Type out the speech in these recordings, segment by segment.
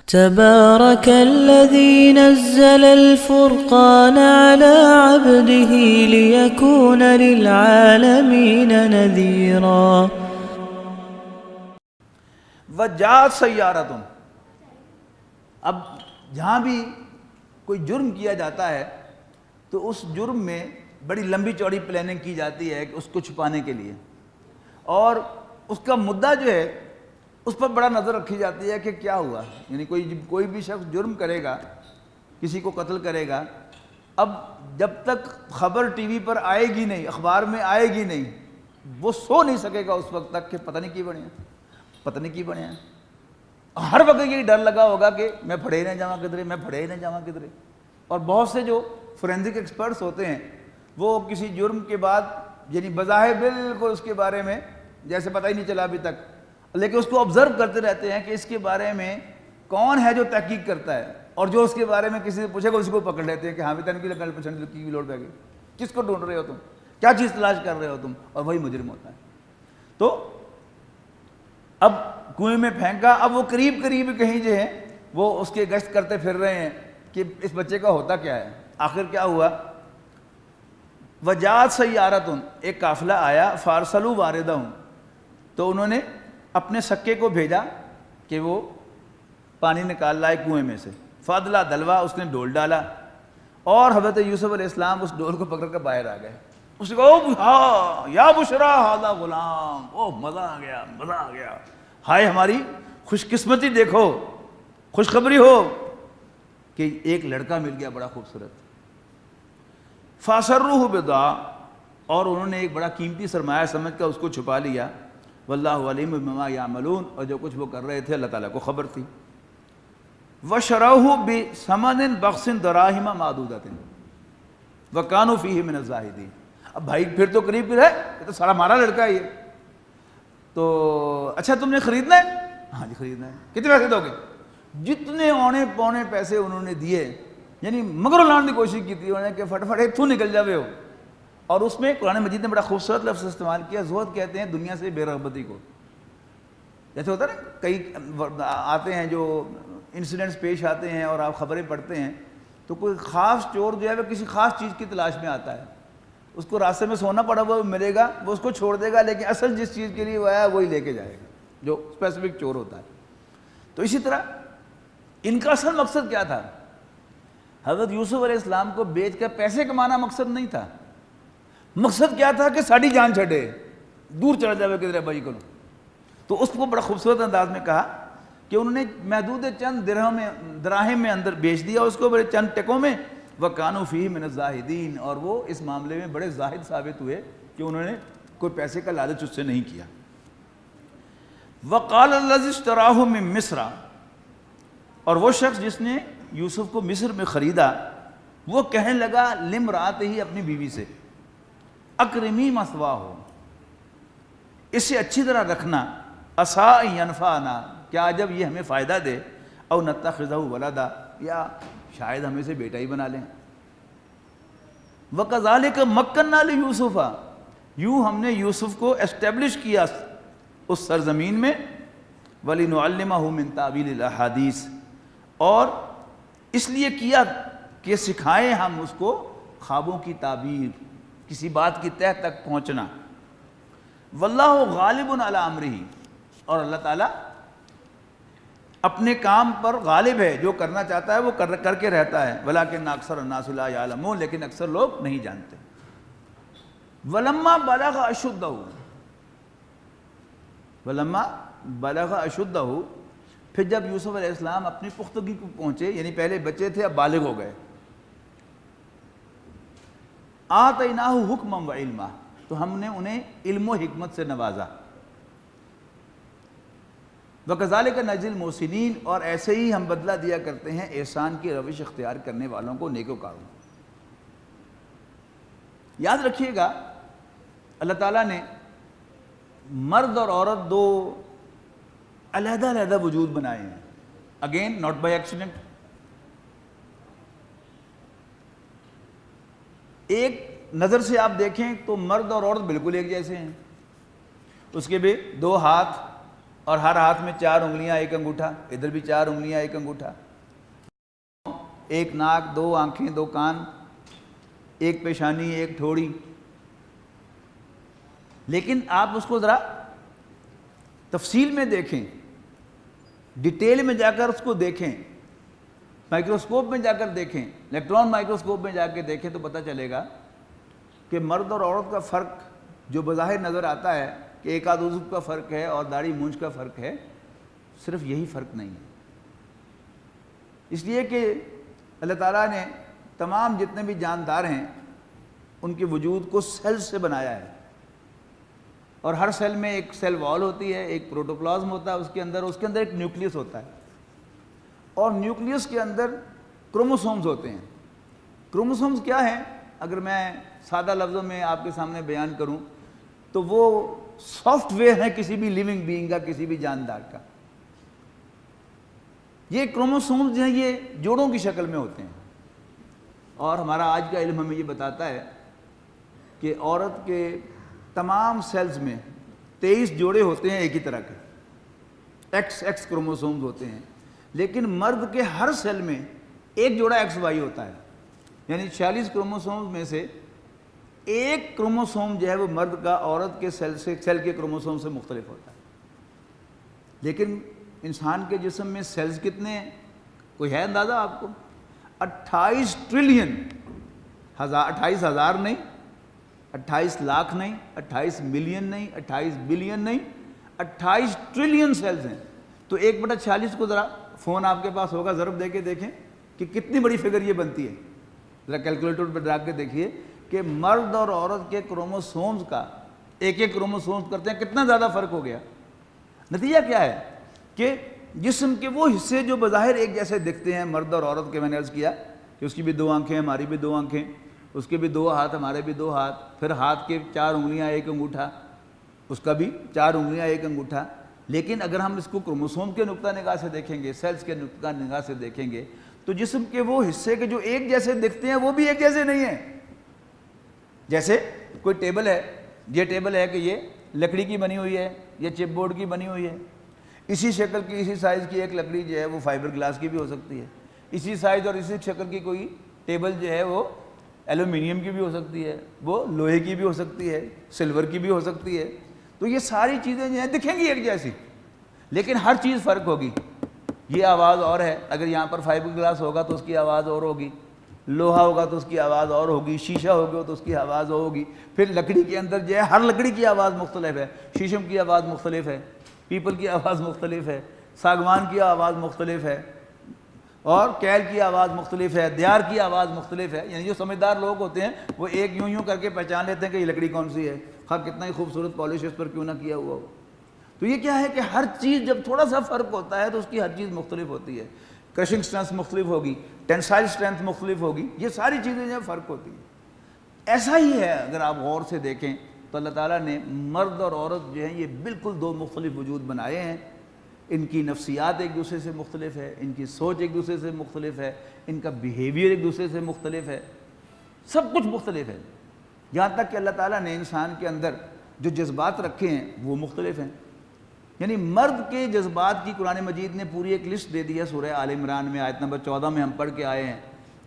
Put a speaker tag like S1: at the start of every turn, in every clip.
S1: تبارك الذي نزل الفرقان على عبده ليكون للعالمين نذيرا
S2: وجاءت سیارۃ، اب جہاں بھی کوئی جرم کیا جاتا ہے تو اس جرم میں بڑی لمبی چوڑی پلاننگ کی جاتی ہے کہ اس کو چھپانے کے لیے، اور اس کا مدعا جو ہے اس پر بڑا نظر رکھی جاتی ہے کہ کیا ہوا، یعنی کوئی بھی شخص جرم کرے گا، کسی کو قتل کرے گا، اب جب تک خبر ٹی وی پر آئے گی نہیں، اخبار میں آئے گی نہیں، وہ سو نہیں سکے گا اس وقت تک کہ پتہ نہیں کی بنے ہیں، پتہ نہیں کی بنے ہیں۔ ہر وقت یہی ڈر لگا ہوگا کہ میں پھڑے نہ جاواں کدھرے، میں پھڑے نہ جاواں کدھرے۔ اور بہت سے جو فورینزک ایکسپرٹس ہوتے ہیں وہ کسی جرم کے بعد یعنی بظاہر بالکل اس کے بارے میں جیسے پتہ ہی نہیں چلا ابھی تک، لیکن اس کو آبزرو کرتے رہتے ہیں کہ اس کے بارے میں کون ہے جو تحقیق کرتا ہے، اور جو اس کے بارے میں کسی سے پوچھے گا اسی کو پکڑ لیتے ہیں کہ ہاں بھی تنقید لگنے پچھنے کی لوڑ پہ گئی، کس کو ڈھونڈ رہے ہو تم، کیا چیز تلاش کر رہے ہو تم، اور وہی مجرم ہوتا ہے۔ تو اب کنویں میں پھینکا، اب وہ قریب کہیں جو ہے وہ اس کے گشت کرتے پھر رہے ہیں کہ اس بچے کا ہوتا کیا ہے۔ آخر کیا ہوا، وجاءت سیارۃ، ایک قافلہ آیا، فارسلوا واردہم، تو انہوں نے اپنے سکے کو بھیجا کہ وہ پانی نکال لائے کنویں میں سے، فادلا دلوا، اس نے ڈول ڈالا، اور حضرت یوسف علیہ السلام اس ڈول کو پکڑ کر باہر آ گئے۔ اس نے کہا یا بشرا ھذا غلام، اوہ مزہ آ گیا، مزہ آ گیا، ہائے ہماری خوش قسمتی، دیکھو خوشخبری ہو کہ ایک لڑکا مل گیا بڑا خوبصورت۔ فاسروہ بضاعہ، اور انہوں نے ایک بڑا قیمتی سرمایہ سمجھ کر اس کو چھپا لیا۔ واللہ علیم بما یعملون، اور جو کچھ وہ کر رہے تھے اللہ تعالیٰ کو خبر تھی۔ وشروہ بثمن بخس دراہم معدودۃ وکانوا فیہ من الزاہدین۔ اب بھائی پھر تو قریب ہے، یہ تو سارا ہمارا لڑکا ہے یہ، تو اچھا تم نے خریدنا ہے؟ ہاں جی خریدنا ہے۔ کتنے پیسے دو گے؟ جتنے اونے پونے پیسے انہوں نے دیے، یعنی مگر لانے کی کوشش کی تھی انہوں نے کہ فٹافٹ اتھوں نکل جاوے ہو۔ اور اس میں قرآن مجید نے بڑا خوبصورت لفظ استعمال کیا، زہد کہتے ہیں دنیا سے بے رغبتی کو۔ جیسے ہوتا ہے نا کئی آتے ہیں جو انسیڈنٹس پیش آتے ہیں اور آپ خبریں پڑھتے ہیں تو کوئی خاص چور جو ہے وہ کسی خاص چیز کی تلاش میں آتا ہے، اس کو راستے میں سونا پڑا ہوا ملے گا، وہ اس کو چھوڑ دے گا، لیکن اصل جس چیز کے لیے وہ آیا وہی لے کے جائے گا، جو اسپیسیفک چور ہوتا ہے۔ تو اسی طرح ان کا اصل مقصد کیا تھا؟ حضرت یوسف علیہ السلام کو بیچ کر پیسے کمانا مقصد نہیں تھا، مقصد کیا تھا کہ ساڑی جان چھڑے، دور چڑھ جاوے کدھر بھائی کو۔ تو اس کو بڑا خوبصورت انداز میں کہا کہ انہوں نے محدود چند دراہم میں اندر بیچ دیا اس کو، بڑے چند ٹکوں میں، وَكَانُوا فِيهِ مِنَ الزَّاهِدِينَ، اور وہ اس معاملے میں بڑے زاہد ثابت ہوئے کہ انہوں نے کوئی پیسے کا لالچ اس سے نہیں کیا۔ وَقَالَ الَّذِي اشْتَرَاهُ مِن مِصْرَ، اور وہ شخص جس نے یوسف کو مصر میں خریدا وہ کہنے لگا لِامْرَأَتِهِ، اپنی بیوی سے، اکرمی مثواه، اسے اچھی طرح رکھنا، عسیٰ ان ینفعنا، کیا جب یہ ہمیں فائدہ دے، او نتخذہ ولدا، یا شاید ہم اسے بیٹا ہی بنا لیں۔ وَكَذَلِكَ مَكَّنَّا لِيُوسُفَ، یوں ہم نے یوسف کو اسٹیبلش کیا اس سرزمین میں، وَلِنُعَلِّمَهُ مِن تَأْوِيلِ الْأَحَادِيثِ، اور اس لیے کیا کہ سکھائیں ہم اس کو خوابوں کی تعبیر، کسی بات کی تہ تک پہنچنا۔ واللہ غالب علی امرہ، اور اللہ تعالیٰ اپنے کام پر غالب ہے، جو کرنا چاہتا ہے وہ کر کے رہتا ہے۔ ولکن اکثر الناس لا یعلمون، لیکن اکثر لوگ نہیں جانتے۔ ولما بلغ اشدہ، ولما بلغ اشدہ، پھر جب یوسف علیہ السلام اپنی پختگی کو پہنچے، یعنی پہلے بچے تھے اب بالغ ہو گئے، آتیناہ حکما و علما، تو ہم نے انہیں علم و حکمت سے نوازا۔ وَكَذَلِكَ نَجْزِي الْمُحْسِنِينَ، اور ایسے ہی ہم بدلہ دیا کرتے ہیں احسان کی روش اختیار کرنے والوں کو، نیکوکاروں۔ یاد رکھیے گا اللہ تعالیٰ نے مرد اور عورت دو علیحدہ علیحدہ وجود بنائے ہیں، اگین ناٹ بائی ایکسیڈنٹ۔ ایک نظر سے آپ دیکھیں تو مرد اور عورت بالکل ایک جیسے ہیں، اس کے بھی دو ہاتھ، اور ہر ہاتھ میں 4 انگلیاں ایک انگوٹھا، ادھر بھی 4 انگلیاں ایک انگوٹھا، 1 ناک، 2 آنکھیں، 2 کان، 1 پیشانی، 1 ٹھوڑی. لیکن آپ اس کو ذرا تفصیل میں دیکھیں، ڈیٹیل میں جا کر اس کو دیکھیں، مائکروسکوپ میں جا کر دیکھیں، الیکٹران مائکروسکوپ میں جا کے دیکھیں تو پتہ چلے گا کہ مرد اور عورت کا فرق جو بظاہر نظر آتا ہے کہ ایک آدھ عضو کا فرق ہے اور داڑھی مونچھ کا فرق ہے، صرف یہی فرق نہیں ہے. اس لیے کہ اللہ تعالیٰ نے تمام جتنے بھی جاندار ہیں ان کے وجود کو سیل سے بنایا ہے، اور ہر سیل میں ایک سیل وال ہوتی ہے، ایک پروٹوپلازم ہوتا ہے اس کے اندر ایک نیوکلیس ہوتا ہے، اور نیوکلیس کے اندر کروموسومز ہوتے ہیں. کروموسومز کیا ہیں؟ اگر میں سادہ لفظوں میں آپ کے سامنے بیان کروں تو وہ سافٹ ویئر ہے کسی بھی لیونگ بینگ کا، کسی بھی جاندار کا. یہ کروموسومز جو ہیں یہ جوڑوں کی شکل میں ہوتے ہیں، اور ہمارا آج کا علم ہمیں یہ بتاتا ہے کہ عورت کے تمام سیلز میں 23 جوڑے ہوتے ہیں ایک ہی طرح کے، ایکس کروموسومز ہوتے ہیں، لیکن مرد کے ہر سیل میں ایک جوڑا ایکس وائی ہوتا ہے. یعنی 46 کروموسومز میں سے ایک کروموسوم جو ہے وہ مرد کا عورت کے سیل کے کروموسوم سے مختلف ہوتا ہے. لیکن انسان کے جسم میں سیلز کتنے ہیں؟ کوئی ہے اندازہ آپ کو؟ 28 ٹریلین، 28 ہزار نہیں، 28 لاکھ نہیں، 28 ملین نہیں، 28 بلین نہیں، 28 ٹریلین سیلز ہیں. تو 1/46 کو ذرا فون آپ کے پاس ہوگا ضرب دے کے دیکھیں کہ کتنی بڑی فگر یہ بنتی ہے. ذرا کیلکولیٹر پہ ڈرا کے دیکھیے کہ مرد اور عورت کے کروموسومز کا ایک کروموسومز کرتے ہیں کتنا زیادہ فرق ہو گیا. نتیجہ کیا ہے کہ جسم کے وہ حصے جو بظاہر ایک جیسے دکھتے ہیں مرد اور عورت کے، میں نے عرض کیا کہ اس کی بھی 2 آنکھیں، ہماری بھی 2 آنکھیں، اس کے بھی 2 ہاتھ، ہمارے بھی 2 ہاتھ، پھر ہاتھ کے 4 انگلیاں ایک انگوٹھا، اس کا بھی 4 انگلیاں ایک انگوٹھا. لیکن اگر ہم اس کو کروموسوم کے نقطہ نگاہ سے دیکھیں گے، سیلز کے نقطہ نگاہ سے دیکھیں گے، تو جسم کے وہ حصے کے جو ایک جیسے دکھتے ہیں وہ بھی ایک جیسے نہیں ہیں. جیسے کوئی ٹیبل ہے، یہ ٹیبل ہے کہ یہ لکڑی کی بنی ہوئی ہے، یہ چپ بورڈ کی بنی ہوئی ہے، اسی شکل کی اسی سائز کی ایک لکڑی جو ہے وہ فائبر گلاس کی بھی ہو سکتی ہے، اسی سائز اور اسی شکل کی کوئی ٹیبل جو ہے وہ ایلومینیم کی بھی ہو سکتی ہے، وہ لوہے کی بھی ہو سکتی ہے، سلور کی بھی ہو سکتی ہے. تو یہ ساری چیزیں جو ہیں دکھیں گی ایک جیسی، لیکن ہر چیز فرق ہوگی. یہ آواز اور ہے، اگر یہاں پر فائبر گلاس ہوگا تو اس کی آواز اور ہوگی، لوہا ہوگا تو اس کی آواز اور ہوگی، شیشہ ہوگا تو اس کی آواز اور ہوگی. پھر لکڑی کے اندر جو ہے ہر لکڑی کی آواز مختلف ہے، شیشم کی آواز مختلف ہے، پیپل کی آواز مختلف ہے، ساگوان کی آواز مختلف ہے، اور کیل کی آواز مختلف ہے، دیار کی آواز مختلف ہے. یعنی جو سمجھدار لوگ ہوتے ہیں وہ ایک یوں کر کے پہچان لیتے ہیں کہ یہ لکڑی کون سی ہے، خواہ کتنا ہی خوبصورت پالش اس پر کیوں نہ کیا ہوا ہو. تو یہ کیا ہے کہ ہر چیز جب تھوڑا سا فرق ہوتا ہے تو اس کی ہر چیز مختلف ہوتی ہے. کرشنگ سٹرینتھ مختلف ہوگی، ٹینسائل سٹرینتھ مختلف ہوگی، یہ ساری چیزیں جو فرق ہوتی ہیں. ایسا ہی ہے اگر آپ غور سے دیکھیں تو اللہ تعالیٰ نے مرد اور عورت جو ہیں یہ بالکل 2 مختلف وجود بنائے ہیں. ان کی نفسیات ایک دوسرے سے مختلف ہے، ان کی سوچ ایک دوسرے سے مختلف ہے، ان کا بیہیویئر ایک دوسرے سے مختلف ہے، سب کچھ مختلف ہے. یہاں تک کہ اللہ تعالیٰ نے انسان کے اندر جو جذبات رکھے ہیں وہ مختلف ہیں. یعنی مرد کے جذبات کی قرآن مجید نے پوری ایک لسٹ دے دی ہے. سورہ آل عمران میں آیت نمبر 14 میں ہم پڑھ کے آئے ہیں،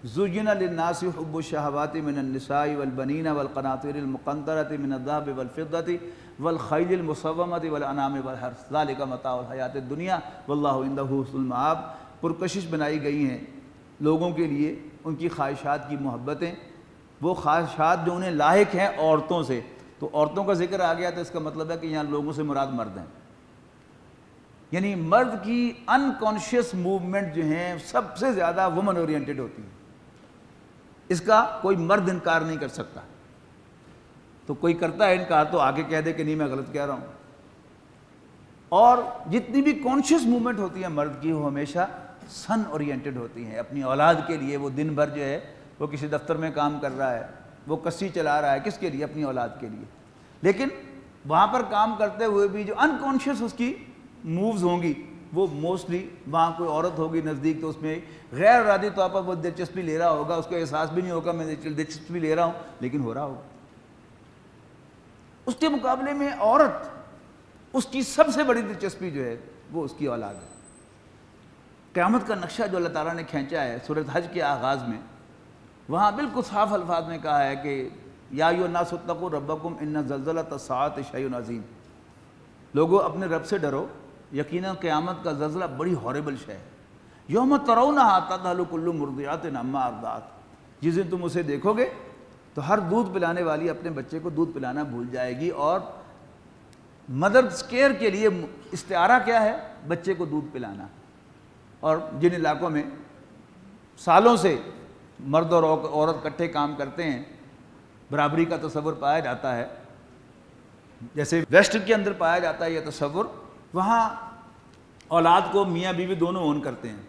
S2: زُيِّنَ لِلنَّاسِ حُبُّ الشَّهَوَاتِ مِنَ النِّسَاءِ وَالْبَنِينَ وَالْقَنَاطِيرِ الْمُقَنطَرَةِ مِنَ الذَّهَبِ وَالْفِضَّةِ وَالْخَيْلِ الْمُسَوَّمَةِ وَالْأَنْعَامِ وَالْحَرْثِ ذَلِكَ مَتَاعُ الْحَيَاةِ الدُّنْيَا وَاللَّهُ عِندَهُ حُسْنُ الْمَآبِ. پرکشش بنائی گئی ہیں لوگوں کے لیے ان کی خواہشات کی محبتیں، وہ خواہشات جو انہیں لاحق ہیں عورتوں سے. تو عورتوں کا ذکر آ گیا تو اس کا مطلب ہے کہ یہاں لوگوں سے مراد مرد ہیں. یعنی مرد کی انکانشیس موومنٹ جو ہیں سب سے زیادہ وومن اورینٹڈ ہوتی ہیں. اس کا کوئی مرد انکار نہیں کر سکتا. تو کوئی کرتا ہے انکار تو آگے کہہ دے کہ نہیں میں غلط کہہ رہا ہوں. اور جتنی بھی کانشیس موومنٹ ہوتی ہے مرد کی وہ ہمیشہ سن اورینٹڈ ہوتی ہیں، اپنی اولاد کے لیے. وہ دن بھر جو ہے وہ کسی دفتر میں کام کر رہا ہے، وہ کسی چلا رہا ہے، کس کے لیے؟ اپنی اولاد کے لیے. لیکن وہاں پر کام کرتے ہوئے بھی جو انکانشیس اس کی مووز ہوں گی وہ موسٹلی وہاں کوئی عورت ہوگی نزدیک تو اس میں غیر ارادی طور پر وہ دلچسپی لے رہا ہوگا، اس کو احساس بھی نہیں ہوگا میں دلچسپی لے رہا ہوں، لیکن ہو رہا ہوگا. اس کے مقابلے میں عورت اس کی سب سے بڑی دلچسپی جو ہے وہ اس کی اولاد ہے۔ قیامت کا نقشہ جو اللہ تعالیٰ نے کھینچا ہے سورۃ حج کے آغاز میں، وہاں بالکل صاف الفاظ میں کہا ہے کہ یا ایھا الناس اتقوا ربکم ان زلزلۃ الساعۃ شیء عظیم، لوگو اپنے رب سے ڈرو، یقیناً قیامت کا زلزلہ بڑی ہاربل شے ہے۔ یوم ترونھا تذہل کل مرضعۃ عما ارضعت، جس دن تم اسے دیکھو گے تو ہر دودھ پلانے والی اپنے بچے کو دودھ پلانا بھول جائے گی، اور مدرس کیئر کے لیے استعارہ کیا ہے؟ بچے کو دودھ پلانا۔ اور جن علاقوں میں سالوں سے مرد اور عورت کٹھے کام کرتے ہیں، برابری کا تصور پایا جاتا ہے، جیسے ویسٹ کے اندر پایا جاتا ہے یہ تصور، وہاں اولاد کو میاں بیوی دونوں اون کرتے ہیں،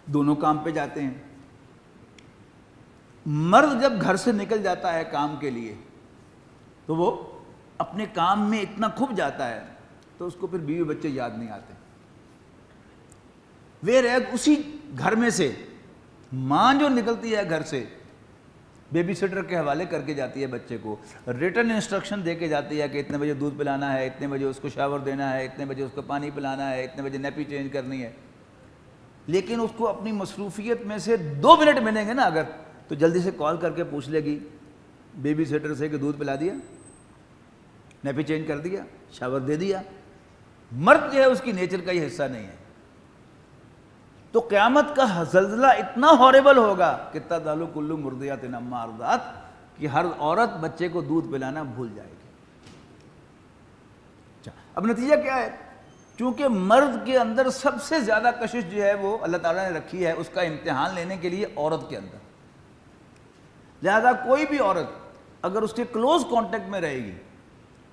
S2: دونوں کام پہ جاتے ہیں۔ مرد جب گھر سے نکل جاتا ہے کام کے لیے تو وہ اپنے کام میں اتنا کھپ جاتا ہے تو اس کو پھر بیوی بچے یاد نہیں آتے۔ اسی گھر میں سے ماں جو نکلتی ہے گھر سے، بیبی سٹر کے حوالے کر کے جاتی ہے بچے کو، ریٹن انسٹرکشن دے کے جاتی ہے کہ اتنے بجے دودھ پلانا ہے، اتنے بجے اس کو شاور دینا ہے، اتنے بجے اس کو پانی پلانا ہے، اتنے بجے نیپی چینج کرنی ہے، لیکن اس کو اپنی مصروفیت میں سے 2 منٹ ملیں گے نا اگر، تو جلدی سے کال کر کے پوچھ لے گی بیبی سٹر سے کہ دودھ پلا دیا، نیپی چینج کر دیا، شاور دے دیا۔ مرد جو ہے اس کی نیچر کا یہ حصہ نہیں ہے۔ تو قیامت کا زلزلہ اتنا ہاربل ہوگا کہ تذہل کل مرضعۃ عما ارضعت، کہ ہر عورت بچے کو دودھ پلانا بھول جائے گی۔ اب نتیجہ کیا ہے؟ چونکہ مرد کے اندر سب سے زیادہ کشش جو ہے وہ اللہ تعالیٰ نے رکھی ہے اس کا امتحان لینے کے لیے عورت کے اندر، لہذا کوئی بھی عورت اگر اس کے کلوز کانٹیکٹ میں رہے گی،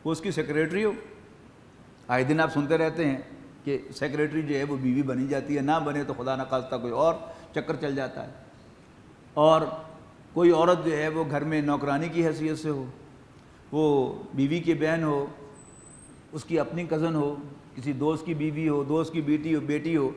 S2: وہ اس کی سیکریٹری ہو، آئے دن آپ سنتے رہتے ہیں کہ سیکریٹری جو ہے وہ بیوی بنی جاتی ہے، نہ بنے تو خدا نخواستہ کوئی اور چکر چل جاتا ہے، اور کوئی عورت جو ہے وہ گھر میں نوکرانی کی حیثیت سے ہو، وہ بیوی کی بہن ہو، اس کی اپنی کزن ہو، کسی دوست کی بیوی ہو، دوست کی بیٹی ہو،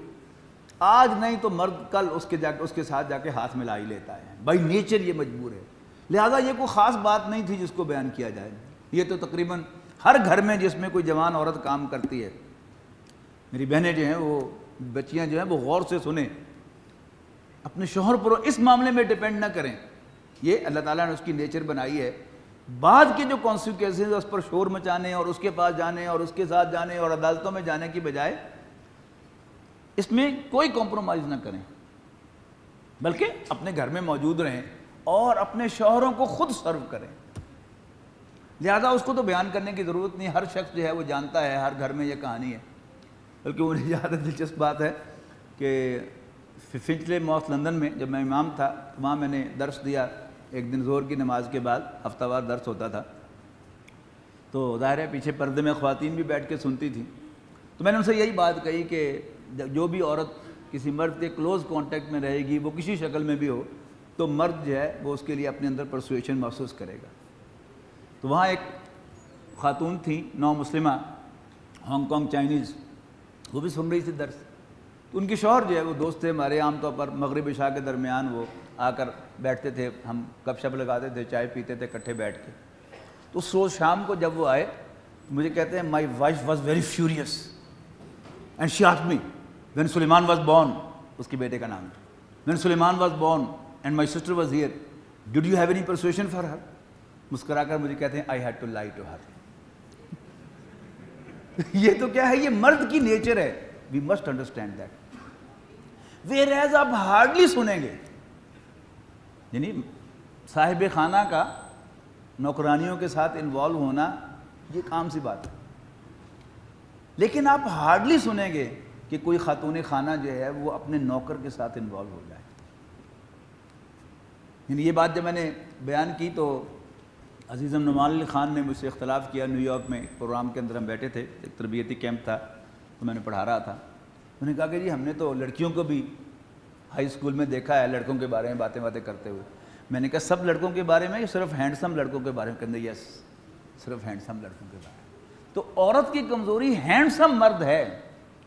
S2: آج نہیں تو مرد کل اس کے ساتھ جا کے ہاتھ ملا ہی لیتا ہے، بائی نیچر یہ مجبور ہے۔ لہذا یہ کوئی خاص بات نہیں تھی جس کو بیان کیا جائے، یہ تو تقریباً ہر گھر میں جس میں کوئی جوان عورت کام کرتی ہے، میری بہنیں جو ہیں وہ بچیاں جو ہیں وہ غور سے سنیں، اپنے شوہر پر اس معاملے میں ڈیپینڈ نہ کریں، یہ اللہ تعالیٰ نے اس کی نیچر بنائی ہے۔ بعد کے جو کانسیکوینسز اس پر شور مچانے اور اس کے پاس جانے اور اس کے ساتھ جانے اور عدالتوں میں جانے کی بجائے اس میں کوئی کمپرومائز نہ کریں، بلکہ اپنے گھر میں موجود رہیں اور اپنے شوہروں کو خود سرو کریں۔ لہذا اس کو تو بیان کرنے کی ضرورت نہیں، ہر شخص جو ہے وہ جانتا ہے، ہر گھر میں یہ کہانی ہے۔ بلکہ مجھے زیادہ دلچسپ بات ہے کہ فنچلے ماسک لندن میں جب میں امام تھا، وہاں میں نے درس دیا، ایک دن ظہر کی نماز کے بعد ہفتہ وار درس ہوتا تھا، تو ظاہر ہے پیچھے پردے میں خواتین بھی بیٹھ کے سنتی تھیں، تو میں نے ان سے یہی بات کہی کہ جو بھی عورت کسی مرد کے کلوز کانٹیکٹ میں رہے گی، وہ کسی شکل میں بھی ہو، تو مرد جو ہے وہ اس کے لیے اپنے اندر پرسویشن محسوس کرے گا۔ تو وہاں ایک خاتون تھیں، نو مسلمہ، ہانگ کانگ چائنیز، وہ بھی سن رہی تھی درس، تو ان کے شوہر جو ہے وہ دوست تھے ہمارے، عام طور پر مغرب عشاء کے درمیان وہ آ کر بیٹھتے تھے، ہم گپ شپ لگاتے تھے، چائے پیتے تھے اکٹھے بیٹھ کے۔ تو اس روز شام کو جب وہ آئے مجھے کہتے ہیں my wife was very furious and she asked me when Suleman was born, اس کے بیٹے کا نام تھا، when Suleman was born and my sister was here did you have any persuasion for her? مسکرا کر مجھے کہتے ہیں I had to lie to her. یہ تو کیا ہے، یہ مرد کی نیچر ہے، we must understand that. Whereas آپ ہارڈلی سنیں گے، یعنی صاحب خانہ کا نوکرانیوں کے ساتھ انوالو ہونا یہ عام سی بات ہے، لیکن آپ ہارڈلی سنیں گے کہ کوئی خاتون خانہ جو ہے وہ اپنے نوکر کے ساتھ انوالو ہو جائے۔ یعنی یہ بات جب میں نے بیان کی تو عزیزم نعمان علی خان نے مجھ سے اختلاف کیا، نیو یارک میں ایک پروگرام کے اندر ہم بیٹھے تھے، ایک تربیتی کیمپ تھا تو میں نے پڑھا رہا تھا، انہوں نے کہا کہ جی ہم نے تو لڑکیوں کو بھی ہائی اسکول میں دیکھا ہے لڑکوں کے بارے میں باتیں کرتے ہوئے۔ میں نے کہا سب لڑکوں کے بارے میں یا صرف ہینڈسم لڑکوں کے بارے میں؟ کہتے یس صرف ہینڈسم لڑکوں کے بارے میں۔ تو عورت کی کمزوری ہینڈسم مرد ہے،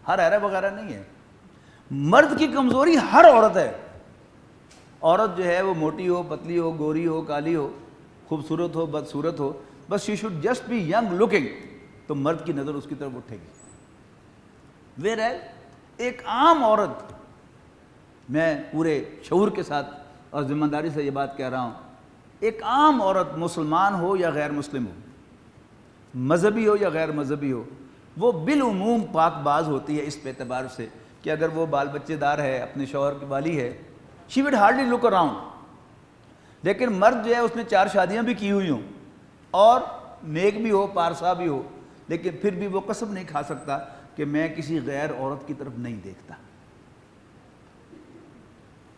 S2: ہر عرب وغیرہ نہیں ہے۔ مرد کی کمزوری ہر عورت ہے، عورت جو ہے وہ موٹی ہو، پتلی ہو، گوری ہو، کالی ہو، خوبصورت ہو، بدصورت ہو، بس she should just be young looking, تو مرد کی نظر اس کی طرف اٹھے گی. ویئرایز ایک عام عورت، میں پورے شعور کے ساتھ اور ذمہ داری سے یہ بات کہہ رہا ہوں، ایک عام عورت مسلمان ہو یا غیر مسلم ہو، مذہبی ہو یا غیر مذہبی ہو، وہ بالعموم پاک باز ہوتی ہے اس اعتبار سے کہ اگر وہ بال بچے دار ہے، اپنے شوہر کی والی ہے، she would hardly look around. لیکن مرد جو ہے اس نے 4 شادیاں بھی کی ہوئی ہوں اور نیک بھی ہو، پارسا بھی ہو، لیکن پھر بھی وہ قسم نہیں کھا سکتا کہ میں کسی غیر عورت کی طرف نہیں دیکھتا.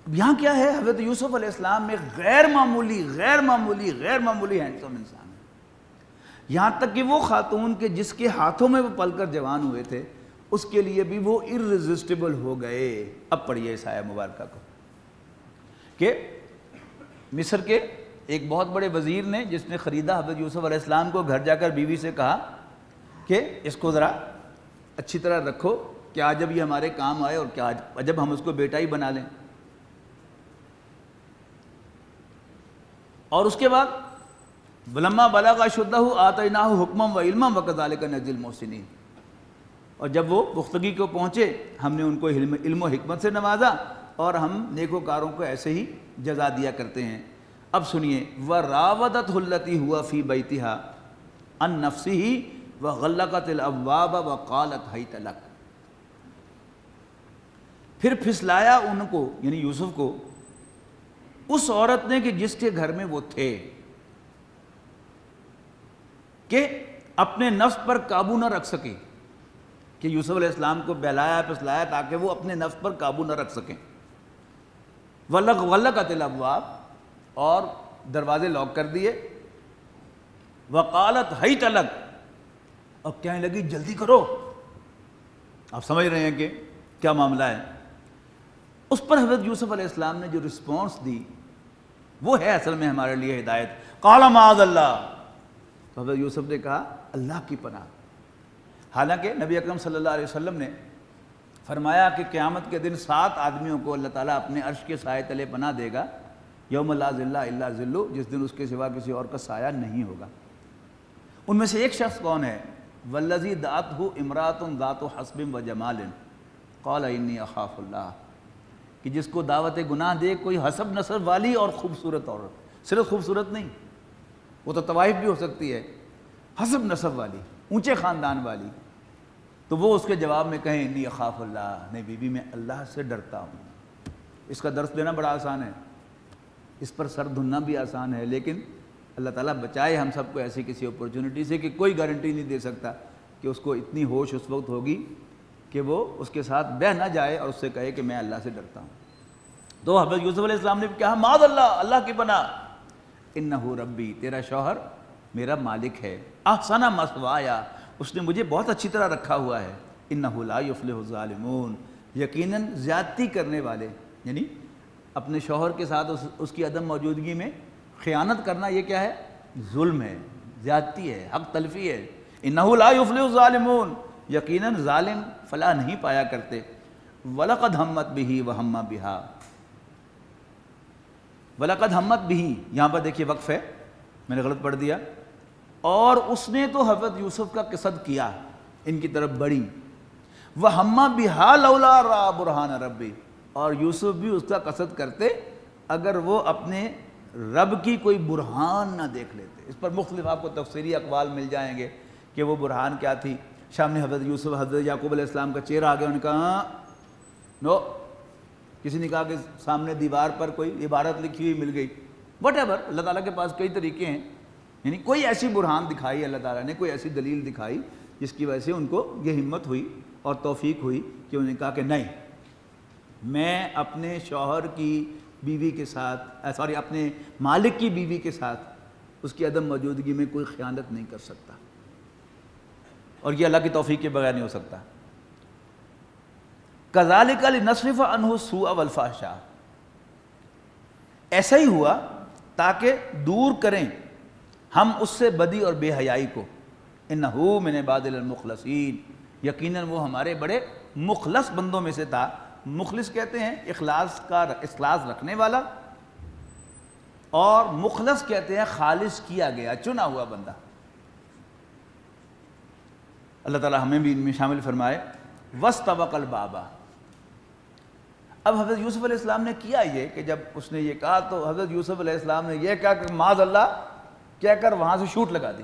S2: یہاں کیا ہے، حضرت یوسف علیہ السلام میں غیر معمولی ہینڈسم انسان ہے. یہاں تک کہ وہ خاتون کے جس کے ہاتھوں میں وہ پل کر جوان ہوئے تھے، اس کے لیے بھی وہ ارریزسٹیبل ہو گئے. اب پڑھیے اس آیہ مبارکہ کو کہ مصر کے ایک بہت بڑے وزیر نے، جس نے خریدا حضرت یوسف علیہ السلام کو، گھر جا کر بیوی سے کہا کہ اس کو ذرا اچھی طرح رکھو، کیا جب یہ ہمارے کام آئے اور کیا جب ہم اس کو بیٹا ہی بنا لیں. اور اس کے بعد وَلَمَّا بَلَغَ أَشُدَّهُ آتَيْنَاهُ حُكْمًا وَعِلْمًا وَكَذَلِكَ نَجْزِي الْمُحْسِنِينَ. اور جب وہ پختگی کو پہنچے، ہم نے ان کو علم و حکمت سے نوازا اور ہم نیکوکاروں کو ایسے ہی جزا دیا کرتے ہیں. اب سنیے، وَرَاوَدَتْهُ الَّتِي هُوَ فِي بَيْتِهَا عَن نَفْسِهِ وَغَلَّقَتِ الْأَبْوَابَ وَقَالَتْ هَيْتَ لَكَ. پھر پھسلایا ان کو، یعنی یوسف کو، اس عورت نے کہ جس کے گھر میں وہ تھے، کہ اپنے نفس پر قابو نہ رکھ سکے، کہ یوسف علیہ السلام کو بہلایا پھسلایا تاکہ وہ اپنے نفس پر قابو نہ رکھ سکیں. وَغَلَّقَتِ الْأَبْوَابَ، اور دروازے لاک کر دیے. وَقَالَتْ هَيْتَ لَكَ، اب کہنے لگی جلدی کرو. آپ سمجھ رہے ہیں کہ کیا معاملہ ہے. اس پر حضرت یوسف علیہ السلام نے جو رسپانس دی وہ ہے اصل میں ہمارے لیے ہدایت. قَالَ مَعَاذَ اللَّهِ، تو حضرت یوسف نے کہا اللہ کی پناہ. حالانکہ نبی اکرم صلی اللہ علیہ وسلم نے فرمایا کہ قیامت کے دن 7 آدمیوں کو اللہ تعالیٰ اپنے عرش کے سائے تلے پناہ دے گا، یوم لا ظل الا ظلہ، جس دن اس کے سوا کسی اور کا سایہ نہیں ہوگا. ان میں سے ایک شخص کون ہے؟ والذی دعتہ امرأۃ ذات حسب و جمال قال انی اخاف اللہ، کہ جس کو دعوت گناہ دے کوئی حسب نسب والی اور خوبصورت عورت. صرف خوبصورت نہیں، وہ تو طوائف بھی ہو سکتی ہے، حسب نسب والی، اونچے خاندان والی، تو وہ اس کے جواب میں کہیں انی اخاف اللہ، نہیں بی بی میں اللہ سے ڈرتا ہوں. اس کا درس دینا بڑا آسان ہے، اس پر سر دھننا بھی آسان ہے، لیکن اللہ تعالیٰ بچائے ہم سب کو ایسی کسی اپرچونٹی سے کہ کوئی گارنٹی نہیں دے سکتا کہ اس کو اتنی ہوش اس وقت ہوگی کہ وہ اس کے ساتھ بہہ نہ جائے اور اس سے کہے کہ میں اللہ سے ڈرتا ہوں. تو حضرت یوسف علیہ السلام نے کہا معاذ اللہ، اللہ کی پناہ، انہ ربی، تیرا شوہر میرا مالک ہے، احسن مثوایا، اس نے مجھے بہت اچھی طرح رکھا ہوا ہے، انہ لا یفلح الظالمون، یقیناً زیادتی کرنے والے، یعنی اپنے شوہر کے ساتھ اس کی عدم موجودگی میں خیانت کرنا، یہ کیا ہے؟ ظلم ہے، زیادتی ہے، حق تلفی ہے. انہ لا یفلح الظالمون، یقیناً ظالم فلاح نہیں پایا کرتے. وَلَقَدْ ہَمَّتْ بِهِ وَهَمَّ بِهَا، وَلَقَدْ ہَمَّتْ بِهِ، یہاں پر دیکھیے وقف ہے، میں نے غلط پڑھ دیا. اور اس نے تو حضرت یوسف کا قصد کیا، ان کی طرف بڑھی. وَهَمَّ بِهَا لَوْلَا رَأَىٰ بُرْهَانَ رَبِّهِ، اور یوسف بھی اس کا قصد کرتے اگر وہ اپنے رب کی کوئی برہان نہ دیکھ لیتے. اس پر مختلف آپ کو تفسیری اقوال مل جائیں گے کہ وہ برہان کیا تھی. سامنے حضرت یوسف، حضرت یعقوب علیہ السلام کا چہرہ آ گیا، انہوں نے کہا نو، کسی نے کہا کہ سامنے دیوار پر کوئی عبارت لکھی ہوئی مل گئی، وٹ ایور. اللہ تعالیٰ کے پاس کئی طریقے ہیں، یعنی کوئی ایسی برہان دکھائی اللہ تعالیٰ نے، کوئی ایسی دلیل دکھائی جس کی وجہ سے ان کو یہ ہمت ہوئی اور توفیق ہوئی کہ انہوں نے کہا کہ نہیں، میں اپنے شوہر کی بیوی کے ساتھ، اپنے مالک کی بیوی کے ساتھ اس کی عدم موجودگی میں کوئی خیانت نہیں کر سکتا، اور یہ اللہ کی توفیق کے بغیر نہیں ہو سکتا. کذالک لنصرف عنہ السوء والفحشاء، ایسا ہی ہوا تاکہ دور کریں ہم اس سے بدی اور بے حیائی کو. انہ من عبادنا المخلصین، یقیناً وہ ہمارے بڑے مخلص بندوں میں سے تھا. مخلص کہتے ہیں اخلاص رکھنے والا، اور مخلص کہتے ہیں خالص کیا گیا، چنا ہوا بندہ. اللہ تعالیٰ ہمیں بھی ان میں شامل فرمائے. وَاسْتَبَقَ الْبَابَ. اب حضرت یوسف علیہ السلام نے کیا یہ کہ جب اس نے یہ کہا تو حضرت یوسف علیہ السلام نے یہ کہا کہ معاذ اللہ کہہ کر وہاں سے شوٹ لگا دی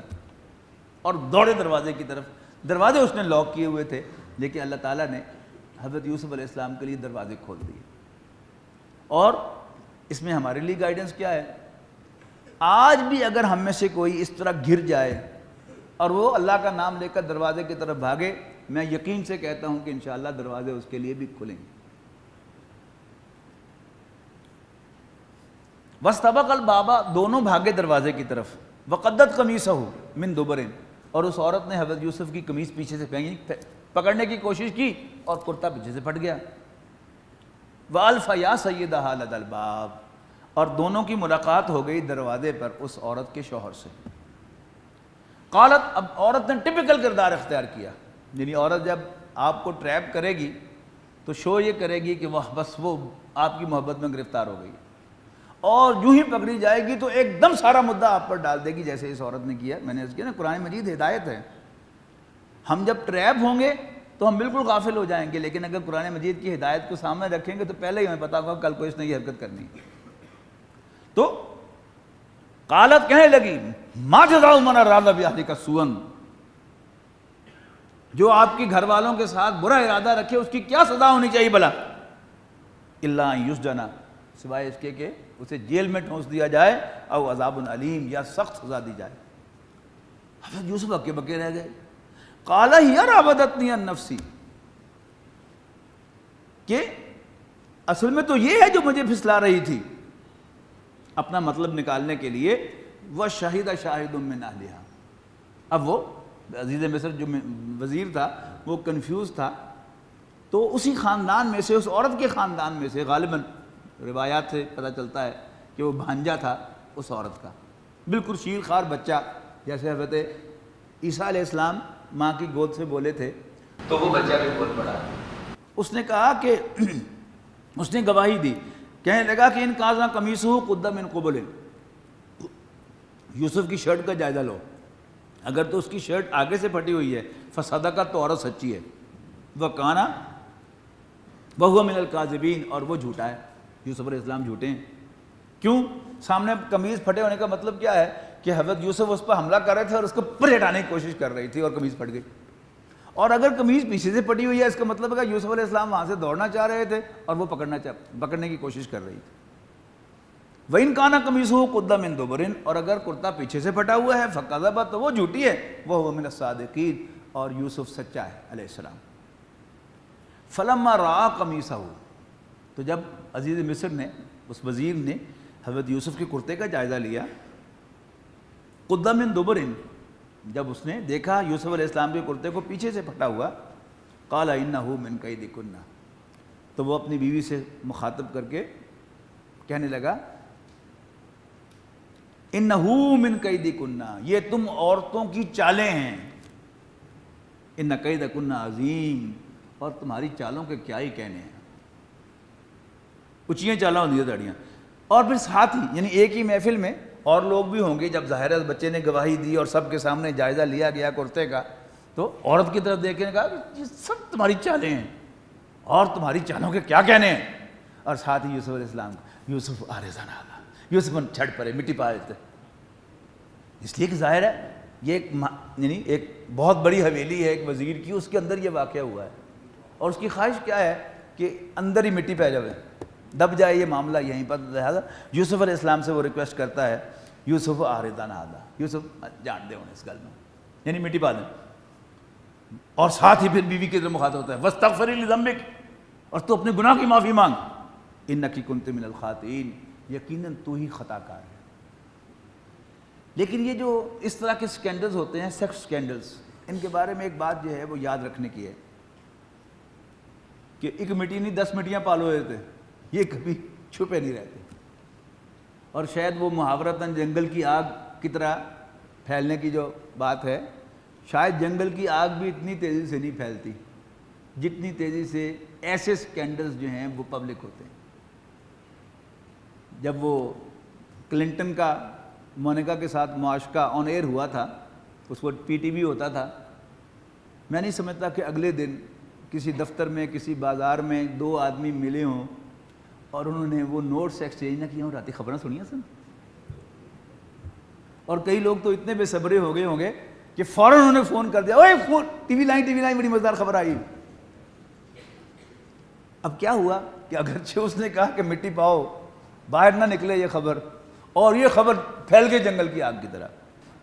S2: اور دوڑے دروازے کی طرف. دروازے اس نے لاک کیے ہوئے تھے لیکن اللہ تعالیٰ نے حضرت یوسف علیہ السلام کے لیے دروازے کھول دیے. اور اس میں ہمارے لیے گائیڈنس کیا ہے؟ آج بھی اگر ہم میں سے کوئی اس طرح گر جائے اور وہ اللہ کا نام لے کر دروازے کی طرف بھاگے, میں یقین سے کہتا ہوں کہ انشاءاللہ دروازے اس کے لیے بھی کھلیں گے. وَاسْتَبَقَ الْبَابَ, دونوں بھاگے دروازے کی طرف. وَقَدَّتْ قَمِيصَهُ مِنْ دُبُرٍ, اور اس عورت نے حضرت یوسف کی قمیص پیچھے سے پکڑنے کی کوشش کی اور کرتا پیچھے سے پھٹ گیا. وَأَلْفَ يَا سَيِّدَهَا لَدَى الْبَابِ, اور دونوں کی ملاقات ہو گئی دروازے پر اس عورت کے شوہر سے. قالت, اب عورت نے ٹپیکل کردار اختیار کیا, یعنی عورت جب آپ کو ٹریپ کرے گی تو شو یہ کرے گی کہ وہ بس وہ آپ کی محبت میں گرفتار ہو گئی, اور یوں ہی پکڑی جائے گی تو ایک دم سارا مدعا آپ پر ڈال دے گی جیسے اس عورت نے کیا. میں نے اس کیا نا, قرآن مجید ہدایت ہے. ہم جب ٹریپ ہوں گے تو ہم بالکل غافل ہو جائیں گے, لیکن اگر قرآن مجید کی ہدایت کو سامنے رکھیں گے تو پہلے ہی ہمیں پتا ہوگا کل کو اس نے یہ حرکت کرنی. تو قالت کہنے لگی ما جزاء من اراد باہلک سوءا, جو آپ کی گھر والوں کے ساتھ برا ارادہ رکھے اس کی کیا سزا ہونی چاہیے بھلا؟ الا ان یسجن, سوائے اس کے کہ اسے جیل میں ٹھونس دیا جائے, او عذاب علیم, یا سخت سزا دی جائے. حضرت یوسف ہکے بکے رہ گئے. قال ہی راودتنی عن نفسی, کہ اصل میں تو یہ ہے جو مجھے پھسلا رہی تھی اپنا مطلب نکالنے کے لیے. وشہد شاہد من اہلہا, اب وہ عزیز مصر جو وزیر تھا وہ کنفیوز تھا, تو اسی خاندان میں سے, اس عورت کے خاندان میں سے, غالباً روایات سے پتہ چلتا ہے کہ وہ بھانجا تھا اس عورت کا, بالکل شیر خوار بچہ, جیسے حضرت عیسیٰ علیہ السلام ماں کی گود سے بولے تھے تو وہ بچہ بھی بول پڑا. اس نے کہا کہ اس نے گواہی دی, کہنے لگا کہ ان کاذا قمیصہ قد من قبل, یوسف کی شرٹ کا جائزہ لو, اگر تو اس کی شرٹ آگے سے پھٹی ہوئی ہے فصدقت, تو عورت سچی ہے. وکانا وہو من الکاذبین, اور وہ جھوٹا ہے. یوسف علیہ السلام جھوٹے ہیں. کیوں؟ سامنے قمیض پھٹے ہونے کا مطلب کیا ہے کہ حضرت یوسف اس پر حملہ کر رہے تھے اور اس کو پر ہٹانے کی کوشش کر رہی تھی اور قمیض پھٹ گئی. اور اگر قمیض پیچھے سے پھٹی ہوئی ہے اس کا مطلب ہے کہ یوسف علیہ السلام وہاں سے دوڑنا چاہ رہے تھے اور وہ پکڑنے کی کوشش کر رہی تھی. وَإِنْ كَانَ قَمِيصُهُ قُدَّ مِنْ دُبُرٍ, اور اگر کرتا پیچھے سے پھٹا ہوا ہے فَكَذَبَتْ, تو وہ جھوٹی ہے. وَهُوَ مِنَ الصَّادِقِينَ, اور یوسف سچا ہے علیہ السلام. فَلَمَّا رَأَىٰ قَمِيصَهُ, تو جب عزیز مصر نے, اس وزیر نے حضرت یوسف کے کرتے کا جائزہ لیا, قُدَّ مِنْ دُبُرٍ, جب اس نے دیکھا یوسف علیہ السلام کے کرتے کو پیچھے سے پھٹا ہوا, قَالَ إِنَّهُ مِنْ كَيْدِكُنَّ, تو وہ اپنی بیوی سے مخاطب کر کے کہنے لگا اِنَّهُ مِنْ كَيْدِكُنَّ, یہ تم عورتوں کی چالیں ہیں. اِنَّ كَيْدَكُنَّ عَظِيمٌ, اور تمہاری چالوں کے کیا ہی کہنے ہیں, اونچیاں چالاں ہوتی ہیں داڑیاں. اور پھر ساتھ ہی, یعنی ایک ہی محفل میں اور لوگ بھی ہوں گے, جب ظاہر ہے بچے نے گواہی دی اور سب کے سامنے جائزہ لیا گیا کرتے کا, تو عورت کی طرف دیکھ کے کہا کہ یہ سب تمہاری چالیں ہیں اور تمہاری چالوں کے کیا کہنے ہیں. اور ساتھ ہی یوسف علیہ السلام کو یوسف آرزان آگا, یوسف چھٹ پڑے, مٹی پا دیتے, اس لیے کہ ظاہر ہے یہ ایک یعنی ایک بہت بڑی حویلی ہے ایک وزیر کی, اس کے اندر یہ واقعہ ہوا ہے اور اس کی خواہش کیا ہے کہ اندر ہی مٹی پہ جائے, دب جائے یہ معاملہ یہیں پر. لہٰذا یوسف علیہ السلام سے وہ ریکویسٹ کرتا ہے یوسف آرزان آگا, یوسف جان دے انہیں اس گل میں, یعنی مٹی پا دیں. اور ساتھ ہی پھر بیوی کی طرف مخاطب ہوتا ہے وَاسْتَغْفِرِي لِذَنبِكِ, اور تو اپنے گناہ کی معافی مانگ. اِنَّكِ كُنتِ مِنَ الْخَاطِئِينَ, یقیناً تو ہی خطا کار ہے. لیکن یہ جو اس طرح کے سکینڈلز ہوتے ہیں, سیکس سکینڈلز, ان کے بارے میں ایک بات جو ہے وہ یاد رکھنے کی ہے کہ ایک مٹی نہیں 10 مٹیاں پالو ہوئے تھے, یہ کبھی چھپے نہیں رہتے. اور شاید وہ محاورتاً جنگل کی آگ کی طرح پھیلنے کی جو بات ہے, شاید جنگل کی آگ بھی اتنی تیزی سے نہیں پھیلتی جتنی تیزی سے ایسے سکینڈلز جو ہیں وہ پبلک ہوتے ہیں. جب وہ کلنٹن کا مونیکا کے ساتھ معاشقہ آن ایئر ہوا تھا, اس وقت پی ٹی وی ہوتا تھا, میں نہیں سمجھتا کہ اگلے دن کسی دفتر میں کسی بازار میں دو آدمی ملے ہوں اور انہوں نے وہ نوٹس ایکسچینج نہ کیے ہوں. راتی خبریں سنیاں سن. اور کئی لوگ تو اتنے بے صبرے ہو گئے ہوں گے کہ فوراً انہوں نے فون کر دیا, اوے فون ٹی وی لائن بڑی مزیدار خبر آئی. اب کیا ہوا کہ اگرچہ اس نے کہا کہ مٹی پاؤ باہر نہ نکلے یہ خبر, اور یہ خبر پھیل گئی جنگل کی آگ کی طرح.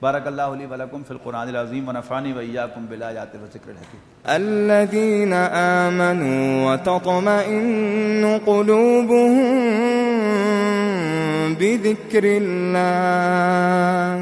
S2: بارک اللہ لی ولکم فی القرآن العظیم ونفعنی وإیاکم بالآیات والذکر الحکیم.
S3: الذین آمنوا وتطمئن قلوبهم بذکر اللہ